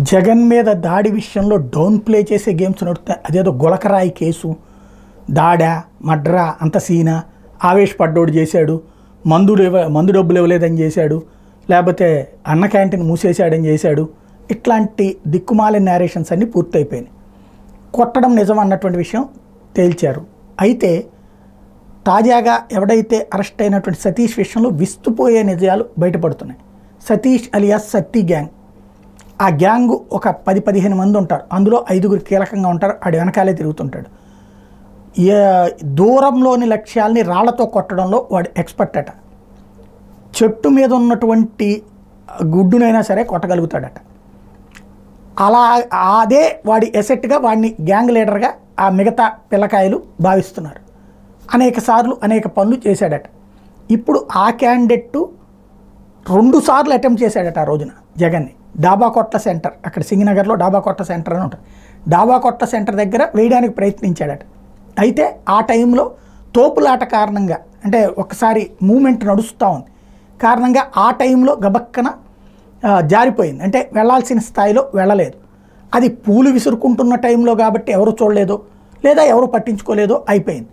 జగన్ మీద దాడి విషయంలో డౌన్ ప్లే చేసే గేమ్స్ నడుస్తాయి. అదేదో గులకరాయి కేసు, దాడా మడ్రా అంత సీనా, ఆవేశపడ్డోడు చేశాడు, మందు డబ్బులు ఇవ్వలేదని చేశాడు, లేకపోతే అన్న క్యాంటీన్ మూసేశాడని చేశాడు. ఇట్లాంటి దిక్కుమాలిన నేరేషన్స్ అన్నీ పూర్తయిపోయినాయి. కొట్టడం నిజం అన్నటువంటి విషయం తేల్చారు. అయితే తాజాగా ఎవడైతే అరెస్ట్ అయినటువంటి సతీష్ విషయంలో విస్తుపోయే నిజాలు బయటపడుతున్నాయి. సతీష్ అలియాస్ సత్తి గ్యాంగ్, ఆ గ్యాంగ్ ఒక 10-15 మంది ఉంటారు. అందులో 5గురు కీలకంగా ఉంటారు. ఆడు వెనకాలే తిరుగుతుంటాడు. దూరంలోని లక్ష్యాల్ని రాళ్లతో కొట్టడంలో వాడు ఎక్స్పర్ట్ అట. చెట్టు మీద ఉన్నటువంటి గుడ్డునైనా సరే కొట్టగలుగుతాడట. అలా అదే వాడి ఎసెట్గా వాడిని గ్యాంగ్ లీడర్గా ఆ మిగతా పిల్లకాయలు భావిస్తున్నారు. అనేక సార్లు అనేక పనులు చేశాడట. ఇప్పుడు ఆ క్యాండిడేట్ 2 సార్లు అటెంప్ట్ చేశాడట ఆ రోజున జగన్ని. డాబాకొట్ల సెంటర్, అక్కడ సింగనగర్లో డాబాకొట్ల సెంటర్ అని ఉంటుంది. డాబాకొట్ల సెంటర్ దగ్గర వేయడానికి ప్రయత్నించాడట. అయితే ఆ టైంలో తోపులాట కారణంగా, అంటే ఒకసారి మూమెంట్ నడుస్తూ ఉంది కారణంగా ఆ టైంలో గబక్కన జారిపోయింది. అంటే వెళ్ళాల్సిన స్థాయిలో వెళ్ళలేదు. అది పూలు విసురుకుంటున్న టైంలో కాబట్టి ఎవరు చూడలేదో లేదా ఎవరు పట్టించుకోలేదో అయిపోయింది.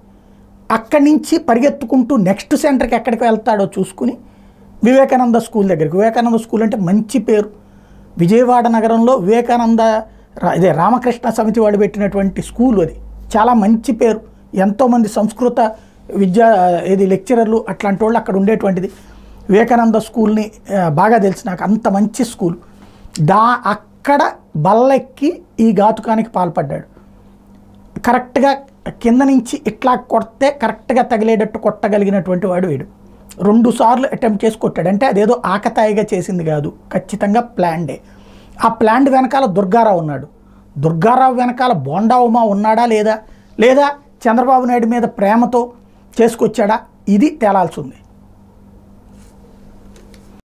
అక్కడి నుంచి పరిగెత్తుకుంటూ నెక్స్ట్ సెంటర్కి ఎక్కడికి వెళ్తాడో చూసుకుని వివేకానంద స్కూల్ దగ్గరికి, వివేకానంద స్కూల్ అంటే మంచి పేరు, విజయవాడ నగరంలో వివేకానంద రామకృష్ణ సమితి వాడు పెట్టినటువంటి స్కూల్, అది చాలా మంచి పేరు. ఎంతోమంది సంస్కృత లెక్చరర్లు అట్లాంటి వాళ్ళు అక్కడ ఉండేటువంటిది. వివేకానంద స్కూల్ని బాగా తెలిసి నాకు, అంత మంచి స్కూల్. అక్కడ బల్లెక్కి ఈ ఘాతుకానికి పాల్పడ్డాడు. కరెక్ట్గా కింద నుంచి ఇట్లా కొడితే కరెక్ట్గా తగిలేటట్టు కొట్టగలిగినటువంటి వాడు వీడు. 2 సార్లు అటెంప్ట్ చేసి కొట్టాడు. అంటే అదేదో ఆకతాయిగా చేసింది కాదు, ఖచ్చితంగా ప్లాన్డే. ఆ ప్లాన్ వెనకాల దుర్గారావు ఉన్నాడు. దుర్గారావు వెనకాల బోండా ఉమా ఉన్నాడా లేదా చంద్రబాబు నాయుడు మీద ప్రేమతో చేసుకొచ్చాడా, ఇది తేలాల్సి ఉంది.